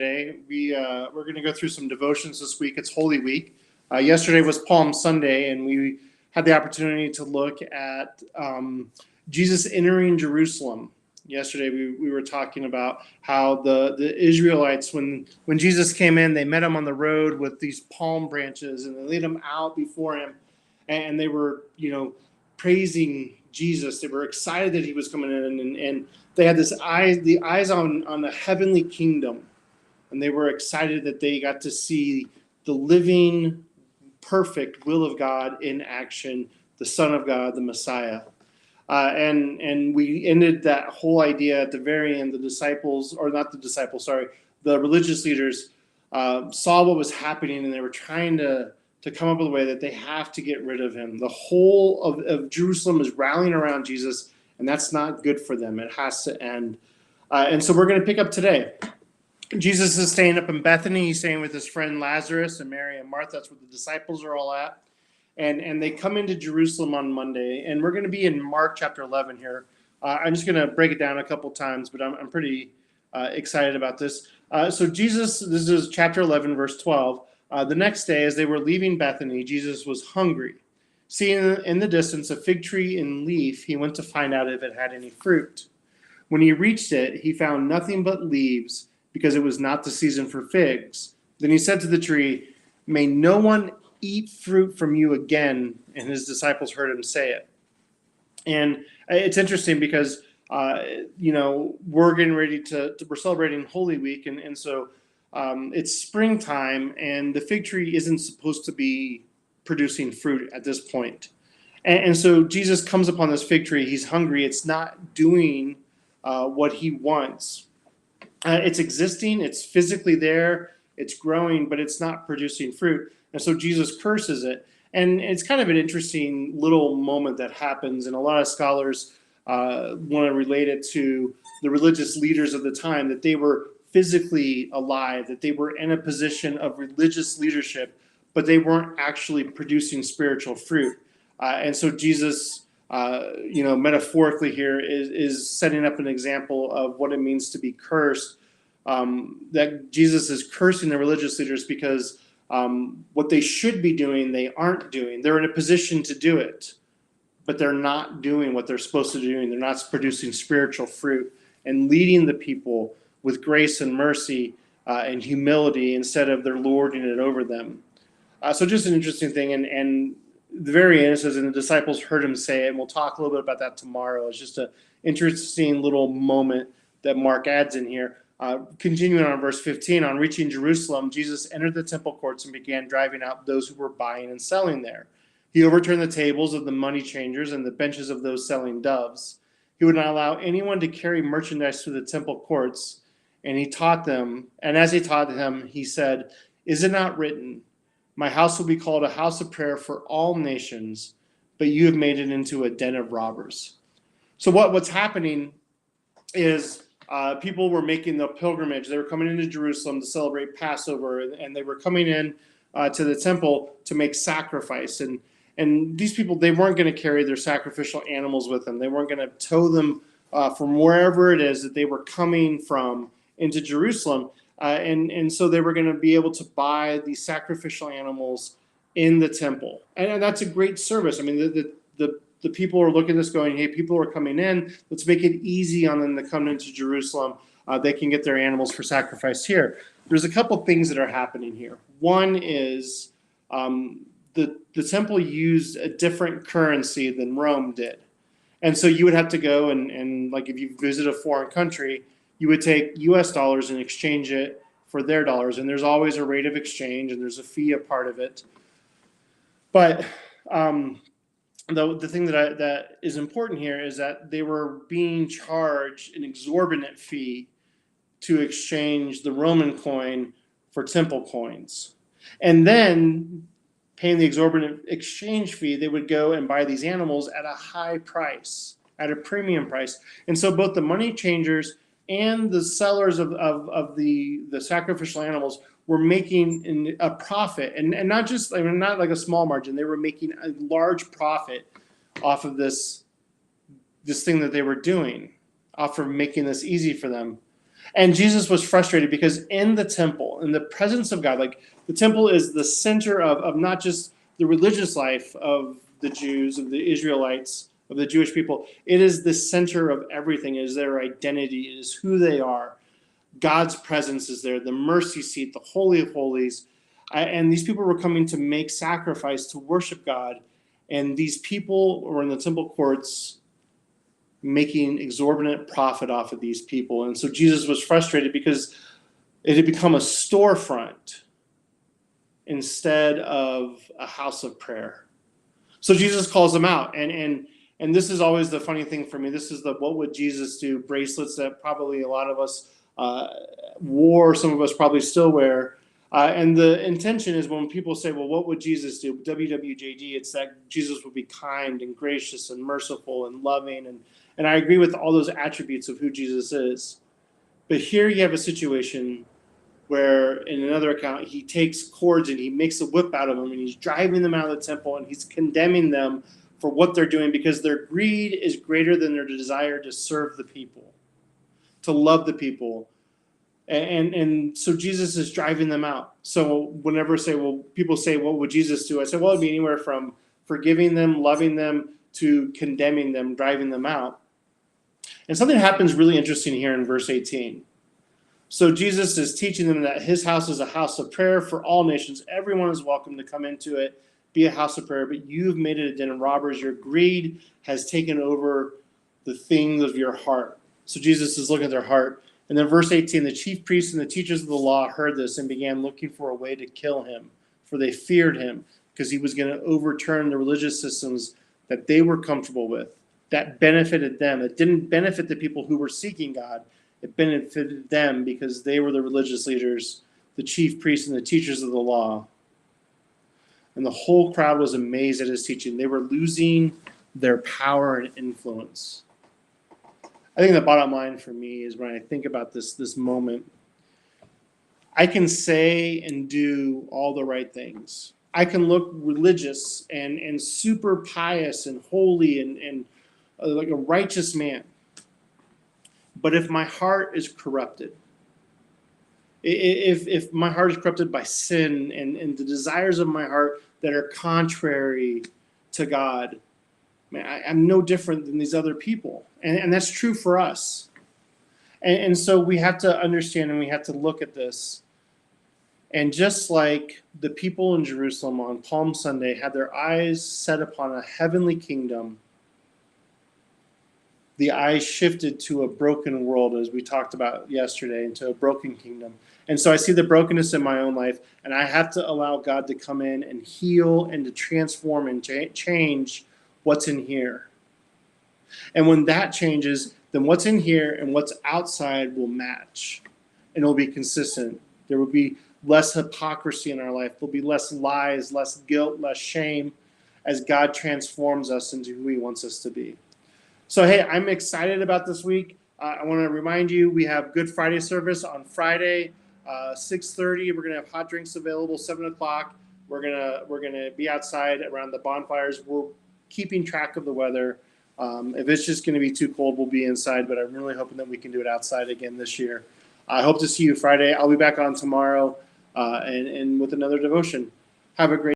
Today. We're going to go through some devotions this week. It's Holy Week. Yesterday was Palm Sunday, and we had the opportunity to look at Jesus entering Jerusalem. Yesterday, we were talking about how the Israelites, when Jesus came in, they met him on the road with these palm branches, and they laid them out before him, and they were, praising Jesus. They were excited that he was coming in, and they had the eyes on the heavenly kingdom. And they were excited that they got to see the living, perfect will of God in action, the Son of God, the Messiah. And we ended that whole idea at the very end. The religious leaders saw what was happening, and they were trying to come up with a way that they have to get rid of him. The whole of Jerusalem is rallying around Jesus, and that's not good for them. It has to end. And so we're going to pick up today. Jesus is staying up in Bethany. He's staying with his friend Lazarus and Mary and Martha. That's where the disciples are all at. And they come into Jerusalem on Monday. And we're going to be in Mark chapter 11 here. I'm just going to break it down a couple times, but I'm pretty excited about this. So Jesus, this is chapter 11, verse 12. The next day, as they were leaving Bethany, Jesus was hungry. Seeing in the distance a fig tree in leaf, he went to find out if it had any fruit. When he reached it, he found nothing but leaves, because it was not the season for figs. Then he said to the tree, "May no one eat fruit from you again." And his disciples heard him say it. And it's interesting because, we're getting ready we're celebrating Holy Week. And so it's springtime, and the fig tree isn't supposed to be producing fruit at this point. And so Jesus comes upon this fig tree. He's hungry. It's not doing what he wants. It's existing, it's physically there, it's growing, but it's not producing fruit. And so Jesus curses it. And it's kind of an interesting little moment that happens. And a lot of scholars want to relate it to the religious leaders of the time, that they were physically alive, that they were in a position of religious leadership, but they weren't actually producing spiritual fruit. And so Jesus, metaphorically here is setting up an example of what it means to be cursed. That Jesus is cursing the religious leaders because what they should be doing, they aren't doing. They're in a position to do it, but they're not doing what they're supposed to be doing. They're not producing spiritual fruit and leading the people with grace and mercy and humility instead of their lording it over them. So just an interesting thing. And the very end, it says, and the disciples heard him say it, and we'll talk a little bit about that tomorrow. It's just an interesting little moment that Mark adds in here. Continuing on verse 15, on reaching Jerusalem, Jesus entered the temple courts and began driving out those who were buying and selling there. He overturned the tables of the money changers and the benches of those selling doves. He would not allow anyone to carry merchandise through the temple courts, and he taught them. And as he taught them, he said, "Is it not written, my house will be called a house of prayer for all nations, but you have made it into a den of robbers." So what's happening is people were making the pilgrimage. They were coming into Jerusalem to celebrate Passover, and they were coming in to the temple to make sacrifice. And these people, they weren't going to carry their sacrificial animals with them. They weren't going to tow them from wherever it is that they were coming from into Jerusalem. And so they were going to be able to buy these sacrificial animals in the temple. And that's a great service. I mean, the people are looking at this going, hey, people are coming in. Let's make it easy on them to come into Jerusalem. They can get their animals for sacrifice here. There's a couple things that are happening here. One is the temple used a different currency than Rome did. And so you would have to go and like if you visit a foreign country, you would take US dollars and exchange it for their dollars. And there's always a rate of exchange, and there's a fee a part of it. But the thing that is important here is that they were being charged an exorbitant fee to exchange the Roman coin for temple coins. And then, paying the exorbitant exchange fee, they would go and buy these animals at a high price, at a premium price. And so both the money changers and the sellers of the sacrificial animals were making a profit, and not just, I mean, not like a small margin. They were making a large profit off of this thing that they were doing, off of making this easy for them. And Jesus was frustrated because in the temple, in the presence of God, like the temple is the center of not just the religious life of the Jews, of the Israelites, of the Jewish people. It is the center of everything. It is their identity. It is who they are. God's presence is there, the mercy seat, the Holy of Holies. And these people were coming to make sacrifice to worship God. And these people were in the temple courts making exorbitant profit off of these people. And so Jesus was frustrated because it had become a storefront instead of a house of prayer. So Jesus calls them out. And this is always the funny thing for me. This is the what would Jesus do bracelets that probably a lot of us wore, some of us probably still wear. And the intention is when people say, well, what would Jesus do? WWJD, it's that Jesus would be kind and gracious and merciful and loving. And I agree with all those attributes of who Jesus is. But here you have a situation where in another account, he takes cords and he makes a whip out of them and he's driving them out of the temple and he's condemning them for what they're doing because their greed is greater than their desire to serve the people, to love the people. And so Jesus is driving them out. So whenever people say, what would Jesus do? I say, well, it'd be anywhere from forgiving them, loving them, to condemning them, driving them out. And something happens really interesting here in verse 18. So Jesus is teaching them that his house is a house of prayer for all nations. Everyone is welcome to come into it, be a house of prayer, but you've made it a den of robbers. Your greed has taken over the things of your heart. So Jesus is looking at their heart. And then verse 18, the chief priests and the teachers of the law heard this and began looking for a way to kill him, for they feared him because he was going to overturn the religious systems that they were comfortable with. That benefited them. It didn't benefit the people who were seeking God. It benefited them because they were the religious leaders, the chief priests and the teachers of the law. And the whole crowd was amazed at his teaching. They were losing their power and influence. I think the bottom line for me is when I think about this moment, I can say and do all the right things. I can look religious and super pious and holy and like a righteous man. But if my heart is corrupted, if my heart is corrupted by sin and the desires of my heart that are contrary to God, man, I'm no different than these other people. And that's true for us. And so we have to understand and we have to look at this. And just like the people in Jerusalem on Palm Sunday had their eyes set upon a heavenly kingdom, the eyes shifted to a broken world, as we talked about yesterday, into a broken kingdom. And so I see the brokenness in my own life, and I have to allow God to come in and heal and to transform and change what's in here. And when that changes, then what's in here and what's outside will match, and it'll be consistent. There will be less hypocrisy in our life. There'll be less lies, less guilt, less shame, as God transforms us into who he wants us to be. So, hey, I'm excited about this week. I want to remind you, we have Good Friday service on Friday, 6:30. We're going to have hot drinks available, 7 o'clock. We're gonna be outside around the bonfires. We're keeping track of the weather. If it's just going to be too cold, we'll be inside, but I'm really hoping that we can do it outside again this year. I hope to see you Friday. I'll be back on tomorrow and with another devotion. Have a great